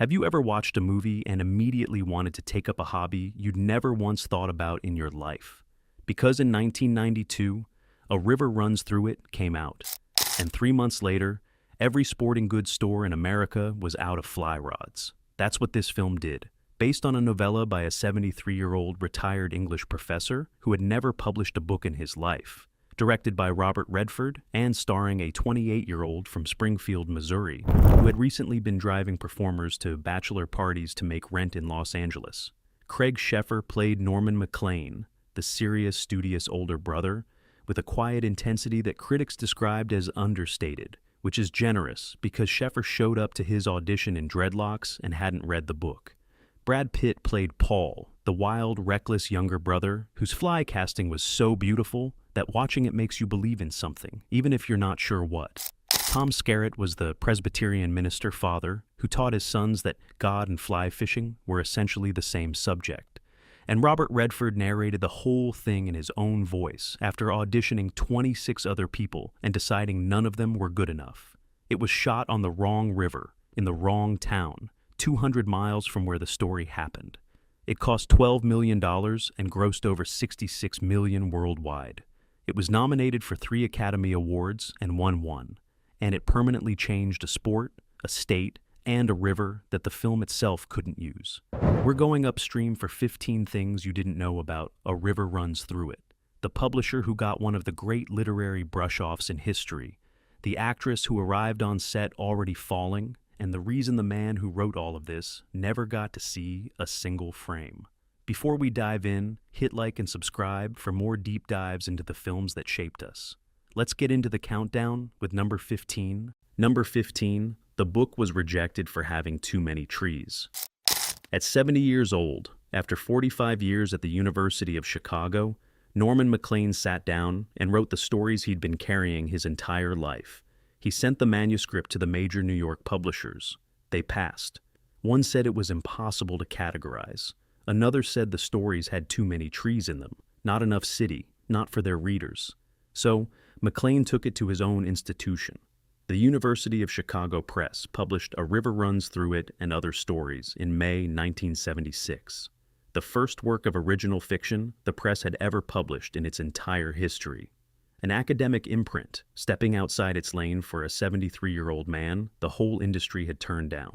Have you ever watched a movie and immediately wanted to take up a hobby you'd never once thought about in your life? Because in 1992, A River Runs Through It came out, and 3 months later, every sporting goods store in America was out of fly rods. That's what this film did. Based on a novella by a 73-year-old retired English professor who had never published a book in his life. Directed by Robert Redford and starring a 28-year-old from Springfield, Missouri, who had recently been driving performers to bachelor parties to make rent in Los Angeles. Craig Sheffer played Norman Maclean, the serious, studious older brother, with a quiet intensity that critics described as understated, which is generous because Sheffer showed up to his audition in dreadlocks and hadn't read the book. Brad Pitt played Paul, the wild, reckless younger brother whose fly casting was so beautiful that watching it makes you believe in something, even if you're not sure what. Tom Skerritt was the Presbyterian minister father who taught his sons that God and fly fishing were essentially the same subject. And Robert Redford narrated the whole thing in his own voice after auditioning 26 other people and deciding none of them were good enough. It was shot on the wrong river, in the wrong town, 200 miles from where the story happened. It cost $12 million and grossed over $66 million worldwide. It was nominated for 3 Academy Awards and won 1, and it permanently changed a sport, a state, and a river that the film itself couldn't use. We're going upstream for 15 things you didn't know about A River Runs Through It, the publisher who got one of the great literary brush-offs in history, the actress who arrived on set already falling, and the reason the man who wrote all of this never got to see a single frame. Before we dive in, hit like and subscribe for more deep dives into the films that shaped us. Let's get into the countdown with number 15. Number 15, the book was rejected for having too many trees. At 70 years old, after 45 years at the University of Chicago, Norman Maclean sat down and wrote the stories he'd been carrying his entire life. He sent the manuscript to the major New York publishers. They passed. One said it was impossible to categorize. Another said the stories had too many trees in them, not enough city, not for their readers. So, Maclean took it to his own institution. The University of Chicago Press published A River Runs Through It and Other Stories in May 1976. The first work of original fiction the press had ever published in its entire history. An academic imprint, stepping outside its lane for a 73-year-old man the whole industry had turned down.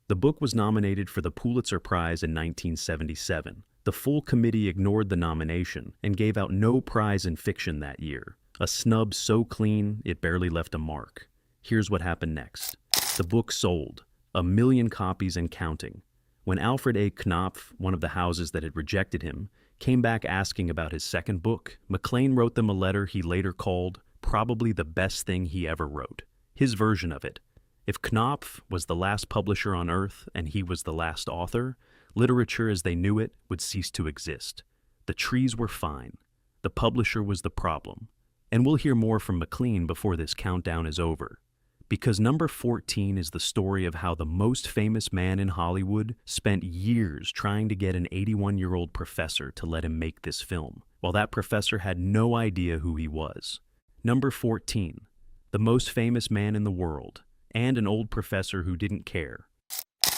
The book was nominated for the Pulitzer Prize in 1977. The full committee ignored the nomination and gave out no prize in fiction that year, a snub so clean it barely left a mark. Here's what happened next. The book sold, 1 million copies and counting. When Alfred A. Knopf, one of the houses that had rejected him, came back asking about his second book, Maclean wrote them a letter he later called probably the best thing he ever wrote. His version of it. If Knopf was the last publisher on Earth and he was the last author, literature as they knew it would cease to exist. The trees were fine. The publisher was the problem. And we'll hear more from Maclean before this countdown is over. Because number 14 is the story of how the most famous man in Hollywood spent years trying to get an 81-year-old professor to let him make this film, while that professor had no idea who he was. Number 14, the most famous man in the world, and an old professor who didn't care.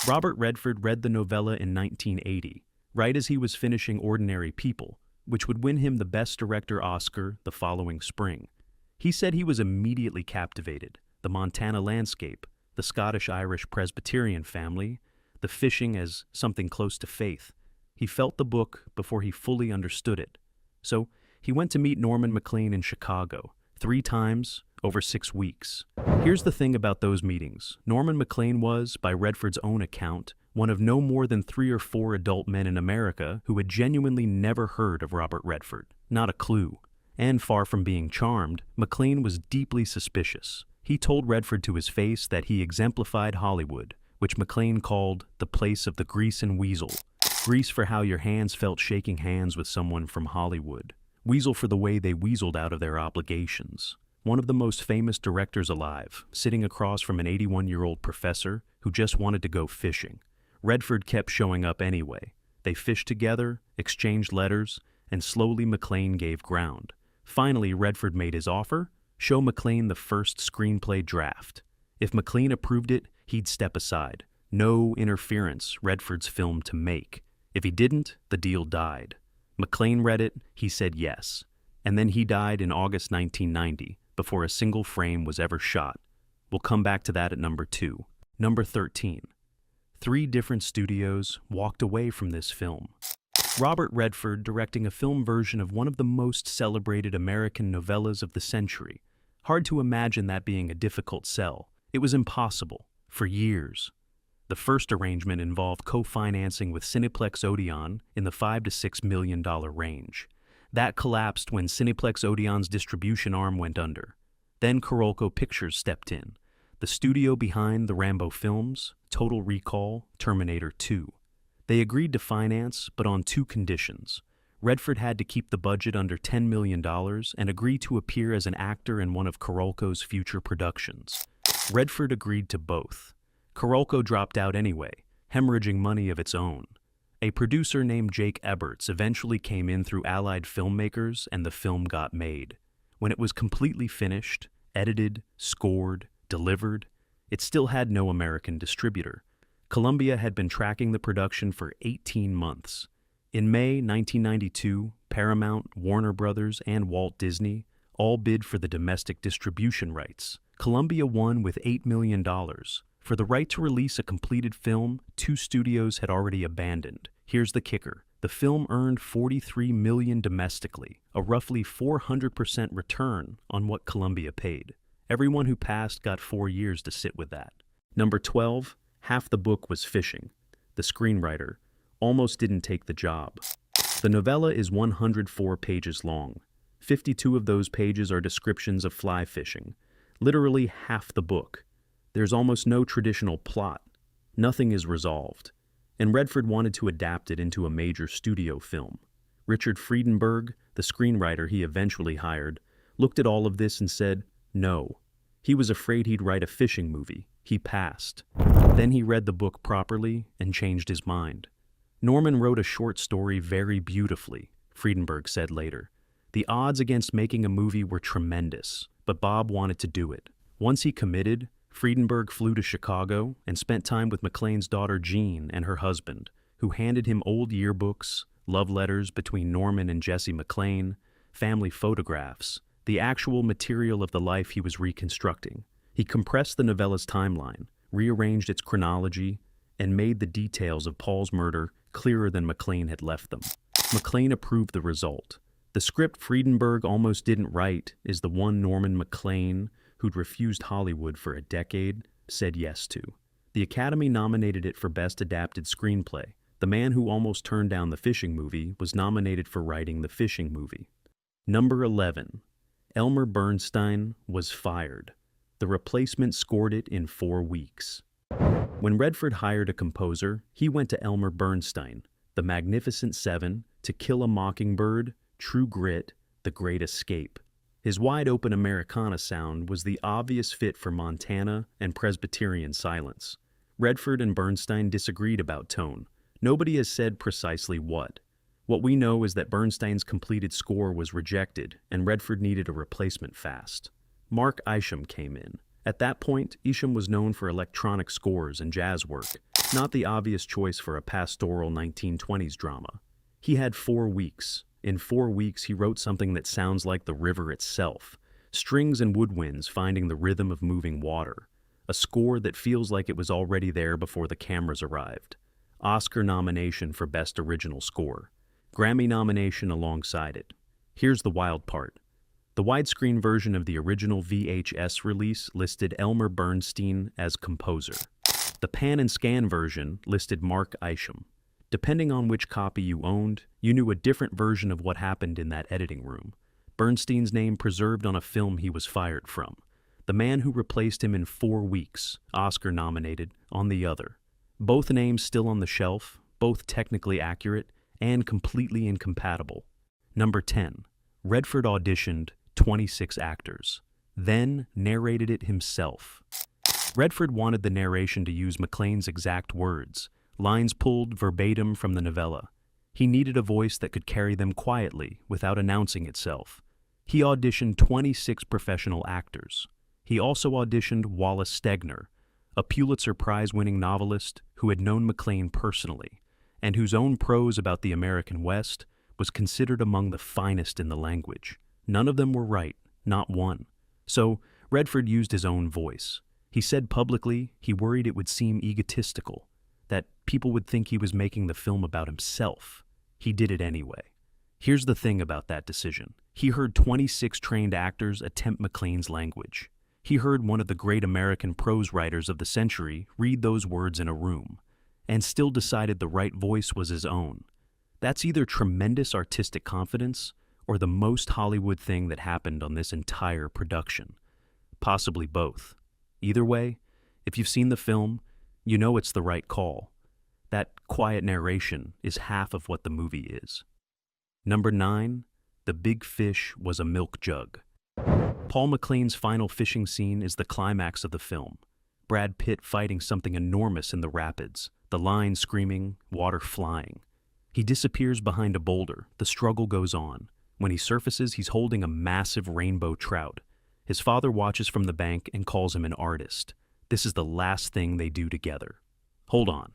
Robert Redford read the novella in 1980, right as he was finishing Ordinary People, which would win him the Best Director Oscar the following spring. He said he was immediately captivated. The Montana landscape, the Scottish-Irish Presbyterian family, the fishing as something close to faith. He felt the book before he fully understood it. So he went to meet Norman Maclean in Chicago, 3 times over 6 weeks. Here's the thing about those meetings. Norman Maclean was, by Redford's own account, one of no more than 3 or 4 adult men in America who had genuinely never heard of Robert Redford. Not a clue. And far from being charmed, Maclean was deeply suspicious. He told Redford to his face that he exemplified Hollywood, which Maclean called the place of the grease and weasel. Grease for how your hands felt shaking hands with someone from Hollywood. Weasel for the way they weaseled out of their obligations. One of the most famous directors alive, sitting across from an 81-year-old professor who just wanted to go fishing. Redford kept showing up anyway. They fished together, exchanged letters, and slowly Maclean gave ground. Finally, Redford made his offer. Show Maclean the first screenplay draft. If Maclean approved it, he'd step aside. no interference, Redford's film to make. If he didn't, the deal died. Maclean read it, he said yes. And then he died in August 1990, before a single frame was ever shot. We'll come back to that at number 2. Number 13. 3 different studios walked away from this film. Robert Redford directing a film version of one of the most celebrated American novellas of the century. Hard to imagine that being a difficult sell. It was impossible, for years. The first arrangement involved co-financing with Cineplex Odeon in the $5 to $6 million range. That collapsed when Cineplex Odeon's distribution arm went under. Then Carolco Pictures stepped in, the studio behind the Rambo films, Total Recall, Terminator 2. They agreed to finance, but on 2 conditions. Redford had to keep the budget under $10 million and agree to appear as an actor in one of Carolco's future productions. Redford agreed to both. Carolco dropped out anyway, hemorrhaging money of its own. A producer named Jake Eberts eventually came in through Allied Filmmakers, and the film got made. When it was completely finished, edited, scored, delivered, it still had no American distributor. Columbia had been tracking the production for 18 months. In May 1992, Paramount, Warner Brothers, and Walt Disney all bid for the domestic distribution rights. Columbia won with $8 million. For the right to release a completed film, 2 studios had already abandoned. Here's the kicker. The film earned $43 million domestically, a roughly 400% return on what Columbia paid. Everyone who passed got 4 years to sit with that. Number 12, half the book was fishing. The screenwriter almost didn't take the job. The novella is 104 pages long. 52 of those pages are descriptions of fly fishing. Literally half the book. There's almost no traditional plot. Nothing is resolved. And Redford wanted to adapt it into a major studio film. Richard Friedenberg, the screenwriter he eventually hired, looked at all of this and said, no. He was afraid he'd write a fishing movie. He passed. Then he read the book properly and changed his mind. Norman wrote a short story very beautifully, Friedenberg said later. The odds against making a movie were tremendous, but Bob wanted to do it. Once he committed, Friedenberg flew to Chicago and spent time with Maclean's daughter Jean and her husband, who handed him old yearbooks, love letters between Norman and Jessie Maclean, family photographs, the actual material of the life he was reconstructing. He compressed the novella's timeline, rearranged its chronology, and made the details of Paul's murder clearer than Maclean had left them. Maclean approved the result. The script Friedenberg almost didn't write is the one Norman Maclean, who'd refused Hollywood for a decade, said yes to. The Academy nominated it for Best Adapted Screenplay. The man who almost turned down the fishing movie was nominated for writing the fishing movie. Number 11. Elmer Bernstein was fired. The replacement scored it in 4 weeks. When Redford hired a composer, he went to Elmer Bernstein, The Magnificent Seven, To Kill a Mockingbird, True Grit, The Great Escape. His wide-open Americana sound was the obvious fit for Montana and Presbyterian silence. Redford and Bernstein disagreed about tone. Nobody has said precisely what. What we know is that Bernstein's completed score was rejected, and Redford needed a replacement fast. Mark Isham came in. At that point, Isham was known for electronic scores and jazz work, not the obvious choice for a pastoral 1920s drama. He had 4 weeks. In 4 weeks, he wrote something that sounds like the river itself, strings and woodwinds finding the rhythm of moving water, a score that feels like it was already there before the cameras arrived. Oscar nomination for Best Original Score. Grammy nomination alongside it. Here's the wild part. The widescreen version of the original VHS release listed Elmer Bernstein as composer. The pan and scan version listed Mark Isham. Depending on which copy you owned, you knew a different version of what happened in that editing room. Bernstein's name preserved on a film he was fired from. The man who replaced him in 4 weeks, Oscar nominated, on the other. Both names still on the shelf, both technically accurate, and completely incompatible. Number 10. Redford auditioned 26 actors, then narrated it himself. Redford wanted the narration to use Maclean's exact words, lines pulled verbatim from the novella. He needed a voice that could carry them quietly without announcing itself. He auditioned 26 professional actors. He also auditioned Wallace Stegner, a Pulitzer Prize-winning novelist who had known Maclean personally, and whose own prose about the American West was considered among the finest in the language. None of them were right, not one. So Redford used his own voice. He said publicly he worried it would seem egotistical, that people would think he was making the film about himself. He did it anyway. Here's the thing about that decision. He heard 26 trained actors attempt Maclean's language. He heard one of the great American prose writers of the century read those words in a room, and still decided the right voice was his own. That's either tremendous artistic confidence or the most Hollywood thing that happened on this entire production. Possibly both. Either way, if you've seen the film, you know it's the right call. That quiet narration is half of what the movie is. Number 9, the big fish was a milk jug. Paul Maclean's final fishing scene is the climax of the film. Brad Pitt fighting something enormous in the rapids, the line screaming, water flying. He disappears behind a boulder. The struggle goes on. When he surfaces, he's holding a massive rainbow trout. His father watches from the bank and calls him an artist. This is the last thing they do together. Hold on.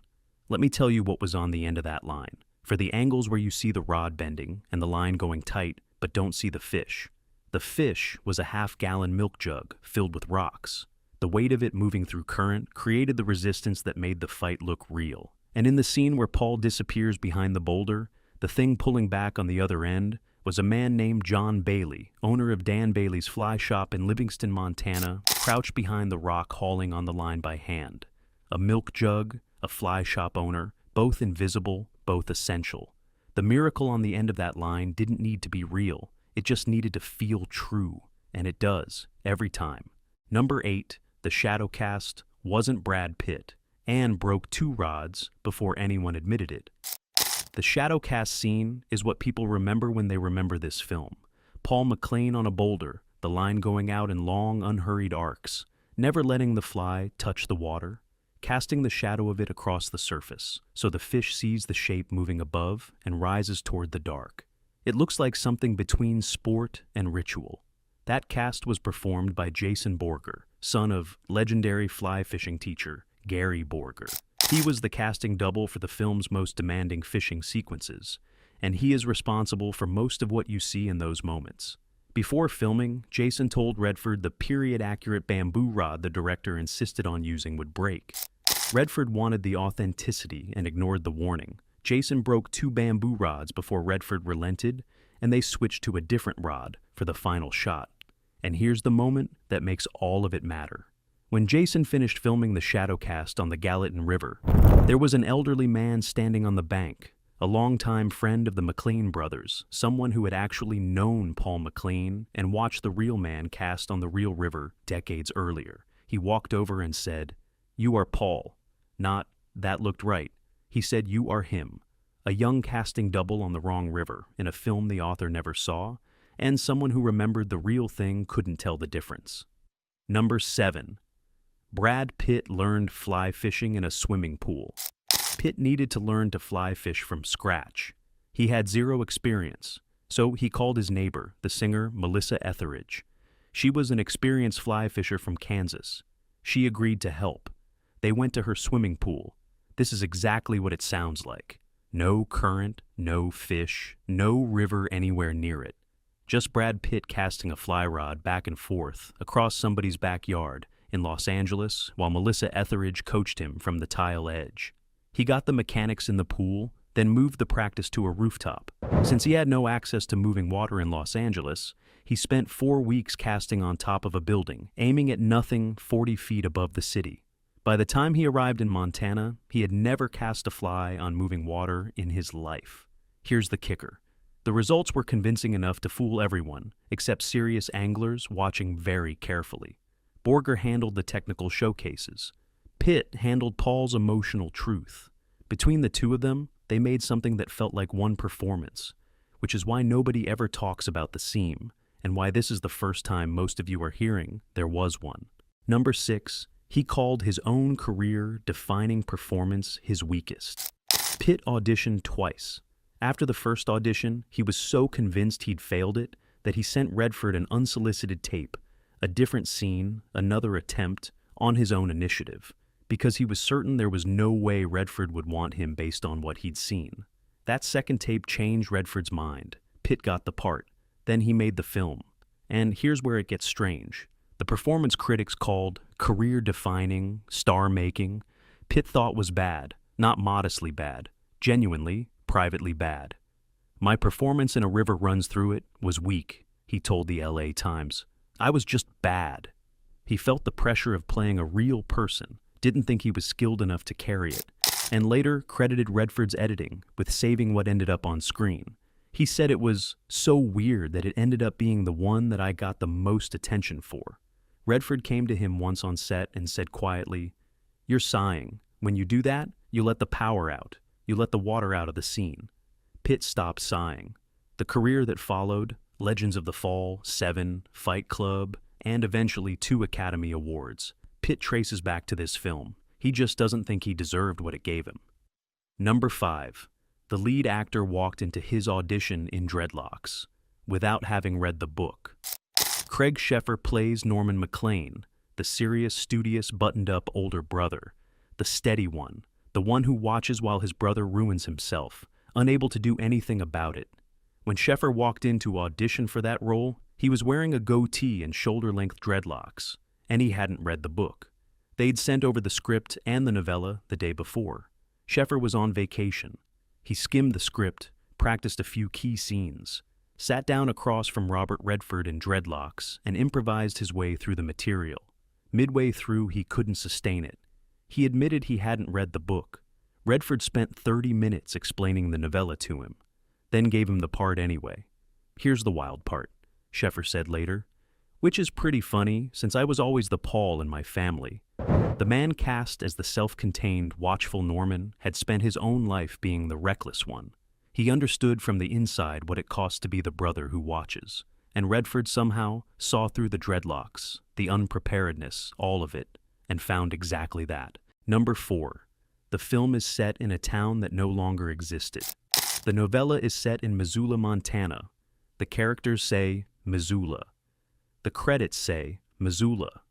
Let me tell you what was on the end of that line. For the angles where you see the rod bending and the line going tight, but don't see the fish. The fish was a half-gallon milk jug filled with rocks. The weight of it moving through current created the resistance that made the fight look real. And in the scene where Paul disappears behind the boulder, the thing pulling back on the other end was a man named John Bailey, owner of Dan Bailey's Fly Shop in Livingston, Montana, crouched behind the rock hauling on the line by hand. A milk jug, a fly shop owner, both invisible, both essential. The miracle on the end of that line didn't need to be real. It just needed to feel true, and it does, every time. Number 8, the shadow cast wasn't Brad Pitt, and broke 2 rods before anyone admitted it. The shadow cast scene is what people remember when they remember this film. Paul Maclean on a boulder, the line going out in long, unhurried arcs, never letting the fly touch the water, casting the shadow of it across the surface, so the fish sees the shape moving above and rises toward the dark. It looks like something between sport and ritual. That cast was performed by Jason Borger, son of legendary fly fishing teacher Gary Borger. He was the casting double for the film's most demanding fishing sequences, and he is responsible for most of what you see in those moments. Before filming, Jason told Redford the period-accurate bamboo rod the director insisted on using would break. Redford wanted the authenticity and ignored the warning. Jason broke 2 bamboo rods before Redford relented, and they switched to a different rod for the final shot. And here's the moment that makes all of it matter. When Jason finished filming the shadow cast on the Gallatin River, there was an elderly man standing on the bank, a longtime friend of the Maclean brothers, someone who had actually known Paul Maclean and watched the real man cast on the real river decades earlier. He walked over and said, "You are Paul." Not, "That looked right." He said, "You are him." A young casting double on the wrong river, in a film the author never saw, and someone who remembered the real thing couldn't tell the difference. Number 7. Brad Pitt learned fly fishing in a swimming pool. Pitt needed to learn to fly fish from scratch. He had 0 experience, so he called his neighbor, the singer Melissa Etheridge. She was an experienced fly fisher from Kansas. She agreed to help. They went to her swimming pool. This is exactly what it sounds like. No current, no fish, no river anywhere near it. Just Brad Pitt casting a fly rod back and forth across somebody's backyard in Los Angeles while Melissa Etheridge coached him from the tile edge. He got the mechanics in the pool, then moved the practice to a rooftop. Since he had no access to moving water in Los Angeles, he spent 4 weeks casting on top of a building, aiming at nothing 40 feet above the city. By the time he arrived in Montana, he had never cast a fly on moving water in his life. Here's the kicker. The results were convincing enough to fool everyone, except serious anglers watching very carefully. Borger handled the technical showcases. Pitt handled Paul's emotional truth. Between the two of them, they made something that felt like one performance, which is why nobody ever talks about the seam, and why this is the first time most of you are hearing there was one. Number 6, he called his own career-defining performance his weakest. Pitt auditioned twice. After the first audition, he was so convinced he'd failed it that he sent Redford an unsolicited tape, a different scene, another attempt, on his own initiative. because he was certain there was no way Redford would want him based on what he'd seen. That second tape changed Redford's mind. Pitt got the part. Then he made the film. And here's where it gets strange. The performance critics called career-defining, star-making. Pitt thought was bad, not modestly bad, genuinely, privately bad. My performance in A River Runs Through It was weak, he told the LA Times. I was just bad. He felt the pressure of playing a real person, didn't think he was skilled enough to carry it, and later credited Redford's editing with saving what ended up on screen. He said it was so weird that it ended up being the one that I got the most attention for. Redford came to him once on set and said quietly, "You're sighing. When you do that, you let the power out. You let the water out of the scene." Pitt stopped sighing. The career that followed, Legends of the Fall, Seven, Fight Club, and eventually 2 Academy Awards, Pitt traces back to this film. He just doesn't think he deserved what it gave him. Number 5. The lead actor walked into his audition in dreadlocks, without having read the book. Craig Sheffer plays Norman Maclean, the serious, studious, buttoned-up older brother, the steady one, the one who watches while his brother ruins himself, unable to do anything about it. When Sheffer walked in to audition for that role, he was wearing a goatee and shoulder-length dreadlocks, and he hadn't read the book. They'd sent over the script and the novella the day before. Sheffer was on vacation. He skimmed the script, practiced a few key scenes, sat down across from Robert Redford in dreadlocks, and improvised his way through the material. Midway through, he couldn't sustain it. He admitted he hadn't read the book. Redford spent 30 minutes explaining the novella to him, then gave him the part anyway. "Here's the wild part," Sheffer said later, "which is pretty funny since I was always the Paul in my family." The man cast as the self-contained, watchful Norman had spent his own life being the reckless one. He understood from the inside what it costs to be the brother who watches, and Redford somehow saw through the dreadlocks, the unpreparedness, all of it, and found exactly that. Number 4. The film is set in a town that no longer existed. The novella is set in Missoula, Montana. The characters say Missoula. The credits say Missoula.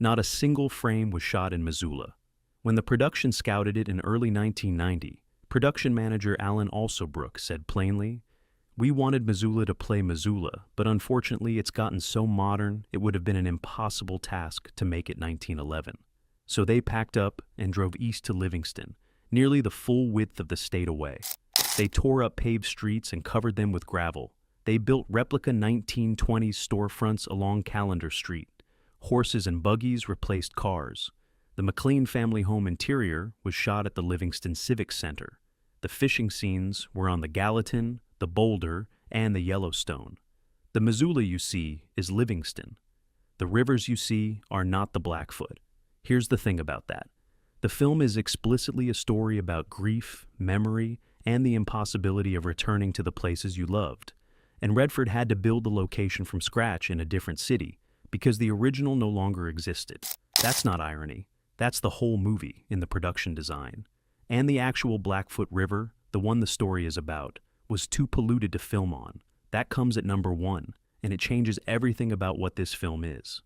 Not a single frame was shot in Missoula. When the production scouted it in early 1990, production manager Alan Alsobrook said plainly, "We wanted Missoula to play Missoula, but unfortunately it's gotten so modern it would have been an impossible task to make it 1911. So they packed up and drove east to Livingston, nearly the full width of the state away. They tore up paved streets and covered them with gravel. They built replica 1920s storefronts along Callender Street. Horses and buggies replaced cars. The Maclean family home interior was shot at the Livingston Civic Center. The fishing scenes were on the Gallatin, the Boulder, and the Yellowstone. The Missoula you see is Livingston. The rivers you see are not the Blackfoot. Here's the thing about that. The film is explicitly a story about grief, memory, and the impossibility of returning to the places you loved. And Redford had to build the location from scratch in a different city, because the original no longer existed. That's not irony. That's the whole movie in the production design. And the actual Blackfoot River, the one the story is about, was too polluted to film on. That comes at number 1, and it changes everything about what this film is.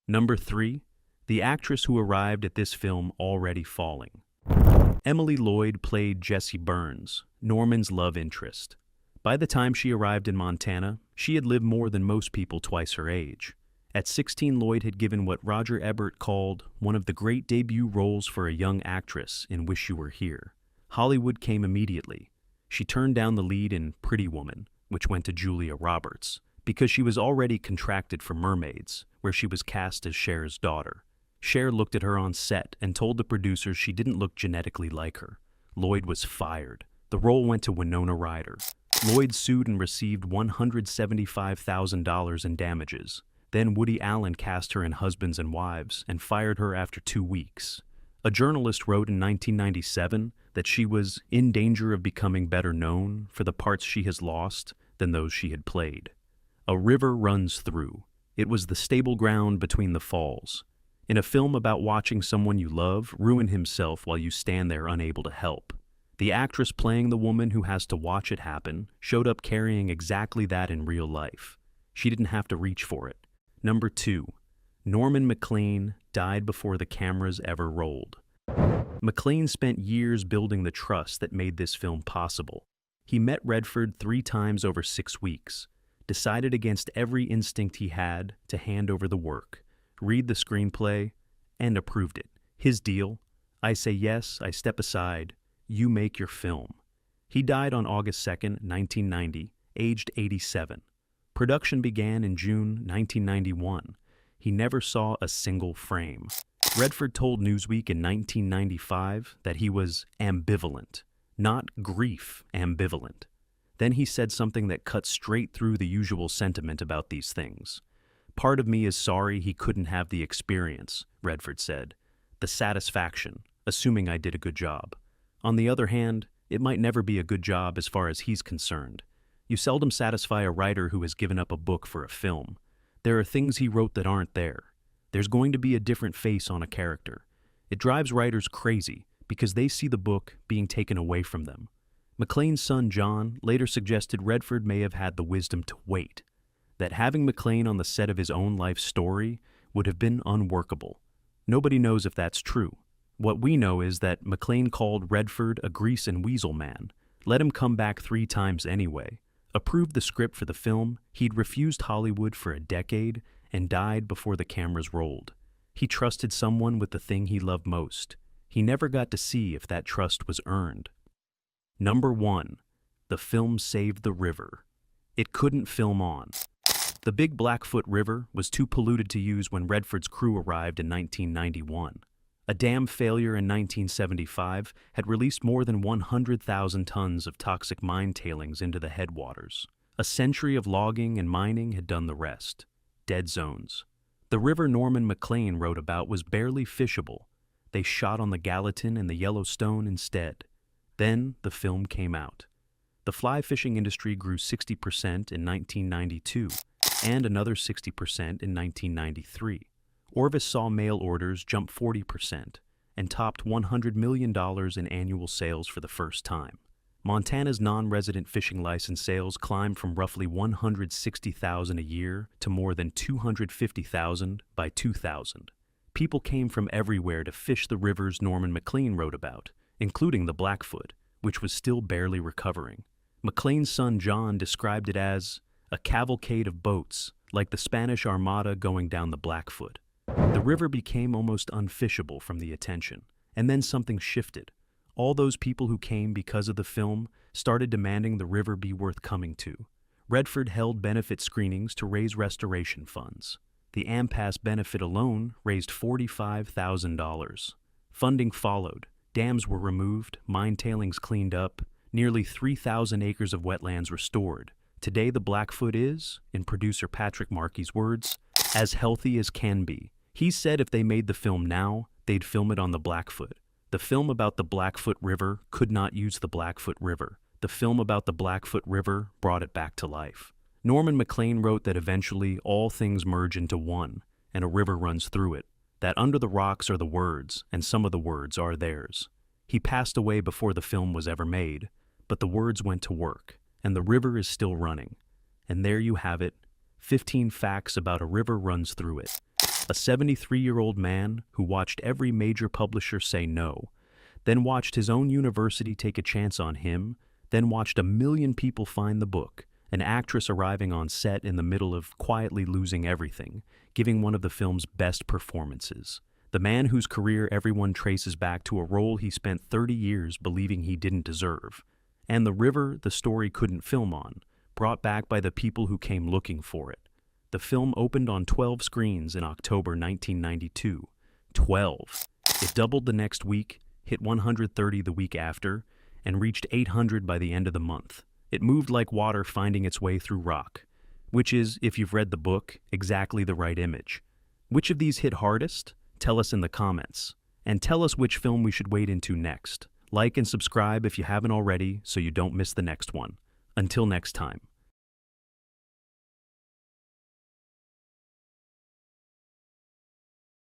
Number 3, the actress who arrived at this film already falling. Emily Lloyd played Jessie Burns, Norman's love interest. By the time she arrived in Montana, she had lived more than most people twice her age. At 16, Lloyd had given what Roger Ebert called one of the great debut roles for a young actress in Wish You Were Here. Hollywood came immediately. She turned down the lead in Pretty Woman, which went to Julia Roberts, because she was already contracted for Mermaids, where she was cast as Cher's daughter. Cher looked at her on set and told the producers she didn't look genetically like her. Lloyd was fired. The role went to Winona Ryder. Lloyd sued and received $175,000 in damages. Then Woody Allen cast her in Husbands and Wives and fired her after 2 weeks. A journalist wrote in 1997 that she was in danger of becoming better known for the parts she has lost than those she had played. A river runs through. It was the stable ground between the falls. In a film about watching someone you love ruin himself while you stand there unable to help. The actress playing the woman who has to watch it happen showed up carrying exactly that in real life. She didn't have to reach for it. Number 2, Norman Maclean died before the cameras ever rolled. Maclean spent years building the trust that made this film possible. He met Redford 3 times over 6 weeks, decided against every instinct he had to hand over the work, read the screenplay, and approved it. His deal: I say yes, I step aside, you make your film. He died on August 2nd, 1990, aged 87. Production began in June 1991. He never saw a single frame. Redford told Newsweek in 1995 that he was ambivalent, not grief ambivalent. Then he said something that cut straight through the usual sentiment about these things. Part of me is sorry he couldn't have the experience, Redford said. The satisfaction, assuming I did a good job. On the other hand, it might never be a good job as far as he's concerned. You seldom satisfy a writer who has given up a book for a film. There are things he wrote that aren't there. There's going to be a different face on a character. It drives writers crazy because they see the book being taken away from them. Maclean's son, John, later suggested Redford may have had the wisdom to wait, that having Maclean on the set of his own life story would have been unworkable. Nobody knows if that's true. What we know is that Maclean called Redford a grease and weasel man, let him come back 3 times anyway, approved the script for the film. He'd refused Hollywood for a decade and died before the cameras rolled. He trusted someone with the thing he loved most. He never got to see if that trust was earned. Number 1. The film saved the river. It couldn't film on. The big Blackfoot River was too polluted to use when Redford's crew arrived in 1991. A dam failure in 1975 had released more than 100,000 tons of toxic mine tailings into the headwaters. A century of logging and mining had done the rest. Dead zones. The river Norman Maclean wrote about was barely fishable. They shot on the Gallatin and the Yellowstone instead. Then the film came out. The fly fishing industry grew 60% in 1992 and another 60% in 1993. Orvis saw mail orders jump 40% and topped $100 million in annual sales for the first time. Montana's non-resident fishing license sales climbed from roughly 160,000 a year to more than 250,000 by 2000. People came from everywhere to fish the rivers Norman Maclean wrote about, including the Blackfoot, which was still barely recovering. Maclean's son John described it as a cavalcade of boats, like the Spanish Armada going down the Blackfoot. The river became almost unfishable from the attention, and then something shifted. All those people who came because of the film started demanding the river be worth coming to. Redford held benefit screenings to raise restoration funds. The AMPAS benefit alone raised $45,000. Funding followed. Dams were removed, mine tailings cleaned up, nearly 3,000 acres of wetlands restored. Today the Blackfoot is, in producer Patrick Markey's words, as healthy as can be. He said if they made the film now, they'd film it on the Blackfoot. The film about the Blackfoot River could not use the Blackfoot River. The film about the Blackfoot River brought it back to life. Norman Maclean wrote that eventually all things merge into one, and a river runs through it. That under the rocks are the words, and some of the words are theirs. He passed away before the film was ever made, but the words went to work, and the river is still running. And there you have it, 15 facts about a river runs through it. A 73-year-old man who watched every major publisher say no, then watched his own university take a chance on him, then watched 1 million people find the book, an actress arriving on set in the middle of quietly losing everything, giving one of the film's best performances. The man whose career everyone traces back to a role he spent 30 years believing he didn't deserve. And the river the story couldn't film on, brought back by the people who came looking for it. The film opened on 12 screens in October 1992. 12. It doubled the next week, hit 130 the week after, and reached 800 by the end of the month. It moved like water finding its way through rock, which is, if you've read the book, exactly the right image. Which of these hit hardest? Tell us in the comments. And tell us which film we should wade into next. Like and subscribe if you haven't already so you don't miss the next one. Until next time.